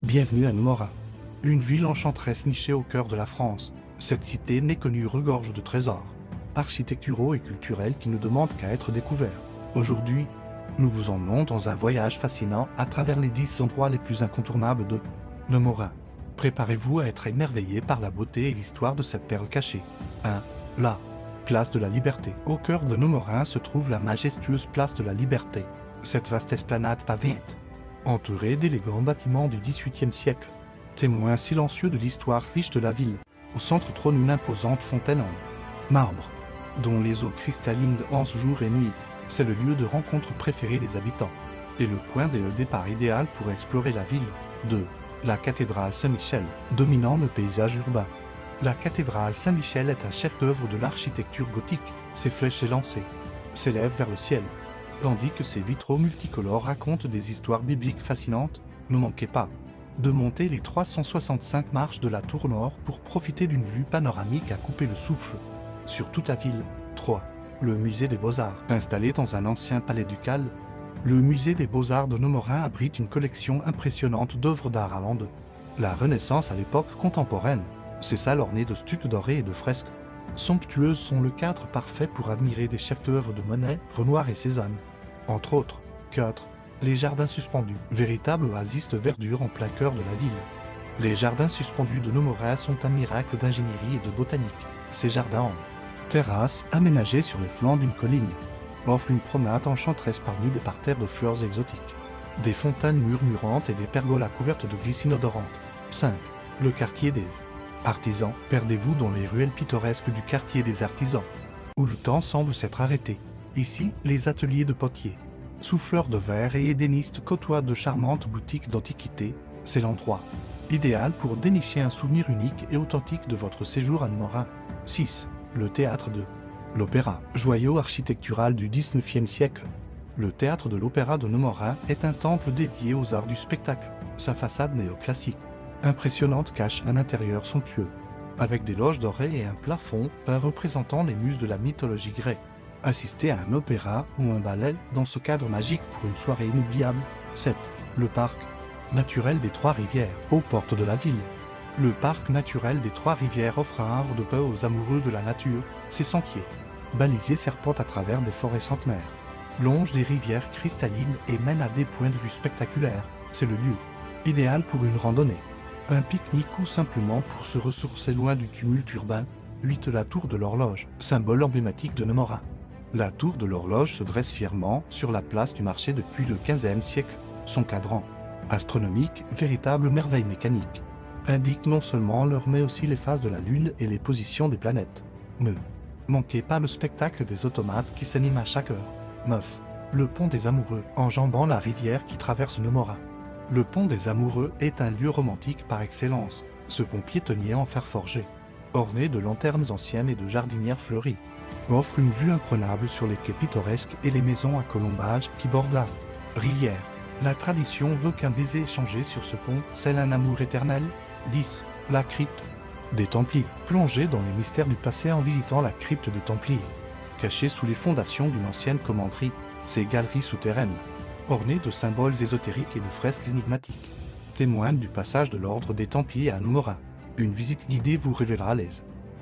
Bienvenue à Numora, une ville enchanteresse nichée au cœur de la France. Cette cité méconnue regorge de trésors architecturaux et culturels qui ne demandent qu'à être découverts. Aujourd'hui, nous vous emmenons dans un voyage fascinant à travers les 10 endroits les plus incontournables de Numora. Préparez-vous à être émerveillé par la beauté et l'histoire de cette perle cachée. 1. La place de la Liberté. Au cœur de Numora se trouve la majestueuse place de la Liberté. Cette vaste esplanade pavée, entourée d'élégants bâtiments du XVIIIe siècle, témoin silencieux de l'histoire riche de la ville. Au centre trône une imposante fontaine en marbre, dont les eaux cristallines dansent jour et nuit. C'est le lieu de rencontre préféré des habitants, et le point de départ idéal pour explorer la ville. 2. La cathédrale Saint-Michel, dominant le paysage urbain. La cathédrale Saint-Michel est un chef-d'œuvre de l'architecture gothique. Ses flèches élancées s'élèvent vers le ciel, tandis que ses vitraux multicolores racontent des histoires bibliques fascinantes. Ne manquez pas de monter les 365 marches de la tour nord pour profiter d'une vue panoramique à couper le souffle sur toute la ville. 3. Le musée des Beaux-Arts. Installé dans un ancien palais ducal, le musée des Beaux-Arts de Numora abrite une collection impressionnante d'œuvres d'art allant de la Renaissance à l'époque contemporaine. Ces salles ornées de stucs dorés et de fresques somptueuses sont le cadre parfait pour admirer des chefs-d'œuvre de Monet, Renoir et Cézanne. Entre autres. 4. Les jardins suspendus, véritable oasis de verdure en plein cœur de la ville. Les jardins suspendus de Numora sont un miracle d'ingénierie et de botanique. Ces jardins en terrasse, aménagés sur les flancs d'une colline, offrent une promenade enchanteresse parmi des parterres de fleurs exotiques, des fontaines murmurantes et des pergolas couvertes de glycines odorantes. 5. Le quartier des artisans. Perdez-vous dans les ruelles pittoresques du quartier des artisans, où le temps semble s'être arrêté. Ici, les ateliers de potiers, souffleurs de verre et ébénistes côtoient de charmantes boutiques d'antiquités. C'est l'endroit idéal pour dénicher un souvenir unique et authentique de votre séjour à Numora. 6. Le théâtre de l'Opéra, joyau architectural du XIXe siècle. Le théâtre de l'Opéra de Numora est un temple dédié aux arts du spectacle. Sa façade néoclassique impressionnante cache un intérieur somptueux, avec des loges dorées et un plafond représentant les muses de la mythologie grecque. Assister à un opéra ou un ballet dans ce cadre magique pour une soirée inoubliable. 7. Le parc naturel des Trois-Rivières, aux portes de la ville. Le parc naturel des Trois-Rivières offre un havre de paix aux amoureux de la nature. Ses sentiers balisés serpentent à travers des forêts centenaires, longent des rivières cristallines et mènent à des points de vue spectaculaires. C'est le lieu idéal pour une randonnée, un pique-nique ou simplement pour se ressourcer loin du tumulte urbain. 8. La tour de l'horloge, symbole emblématique de Numora. La tour de l'horloge se dresse fièrement sur la place du marché depuis le XVe siècle. Son cadran astronomique, véritable merveille mécanique, indique non seulement l'heure mais aussi les phases de la Lune et les positions des planètes. Ne manquez pas le spectacle des automates qui s'animent à chaque heure. 9. Le pont des Amoureux, enjambant la rivière qui traverse Numora. Le pont des Amoureux est un lieu romantique par excellence. Ce pont piétonnier en fer forgé, orné de lanternes anciennes et de jardinières fleuries, offre une vue imprenable sur les quais pittoresques et les maisons à colombages qui bordent la rivière. La tradition veut qu'un baiser échangé sur ce pont scelle un amour éternel. 10. La crypte des Templiers. Plongez dans les mystères du passé en visitant la crypte des Templiers. Cachée sous les fondations d'une ancienne commanderie, ces galeries souterraines, ornées de symboles ésotériques et de fresques énigmatiques, témoignent du passage de l'ordre des Templiers à Numora. Une visite guidée vous révélera les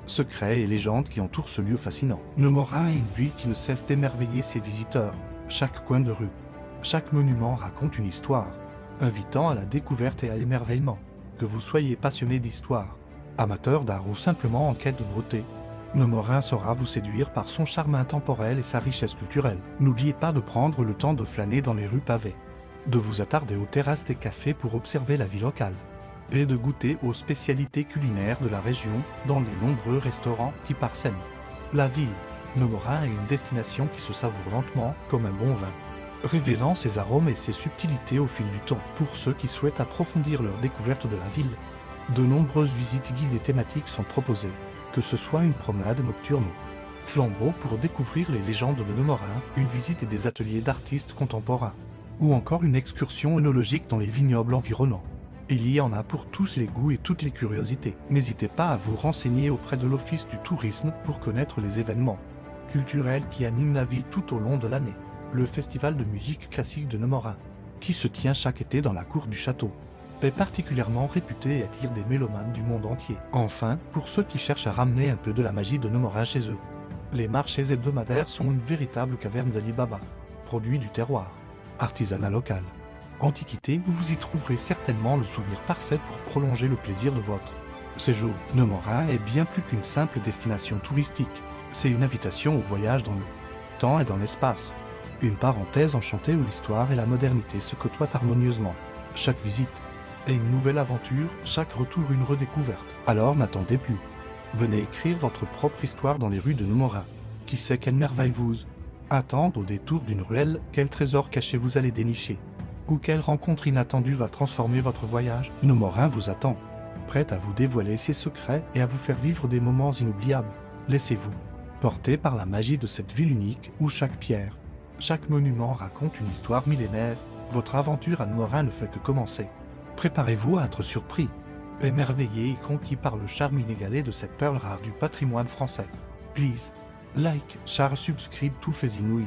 secrets et légendes qui entourent ce lieu fascinant. Numora est une ville qui ne cesse d'émerveiller ses visiteurs. Chaque coin de rue, chaque monument raconte une histoire, invitant à la découverte et à l'émerveillement. Que vous soyez passionné d'histoire, amateur d'art ou simplement en quête de beauté, Numora saura vous séduire par son charme intemporel et sa richesse culturelle. N'oubliez pas de prendre le temps de flâner dans les rues pavées, de vous attarder aux terrasses des cafés pour observer la vie locale, et de goûter aux spécialités culinaires de la région dans les nombreux restaurants qui parsèment la ville. Numora est une destination qui se savoure lentement comme un bon vin, révélant ses arômes et ses subtilités au fil du temps. Pour ceux qui souhaitent approfondir leur découverte de la ville, de nombreuses visites guidées thématiques sont proposées, que ce soit une promenade nocturne ou flambeau pour découvrir les légendes de Numora, une visite et des ateliers d'artistes contemporains, ou encore une excursion œnologique dans les vignobles environnants. Il y en a pour tous les goûts et toutes les curiosités. N'hésitez pas à vous renseigner auprès de l'Office du tourisme pour connaître les événements culturels qui animent la ville tout au long de l'année. Le festival de musique classique de Numora, qui se tient chaque été dans la cour du château, est particulièrement réputé et attire des mélomanes du monde entier. Enfin, pour ceux qui cherchent à ramener un peu de la magie de Nemorin chez eux, les marchés hebdomadaires sont une véritable caverne d'Ali Baba, produit du terroir, artisanat local. Antiquité, vous y trouverez certainement le souvenir parfait pour prolonger le plaisir de votre séjour. Nemorin est bien plus qu'une simple destination touristique, c'est une invitation au voyage dans le temps et dans l'espace. Une parenthèse enchantée où l'histoire et la modernité se côtoient harmonieusement. Chaque visite est une nouvelle aventure, chaque retour une redécouverte. Alors n'attendez plus. Venez écrire votre propre histoire dans les rues de Nemorin. Qui sait quelle merveille vous attend au détour d'une ruelle, quel trésor caché vous allez dénicher, ou quelle rencontre inattendue va transformer votre voyage. Nemorin vous attend, prête à vous dévoiler ses secrets et à vous faire vivre des moments inoubliables. Laissez-vous porter par la magie de cette ville unique où chaque pierre, chaque monument raconte une histoire millénaire. Votre aventure à Nemorin ne fait que commencer. Préparez-vous à être surpris, émerveillé et conquis par le charme inégalé de cette perle rare du patrimoine français. Please, like, share, subscribe, tout fait inouï.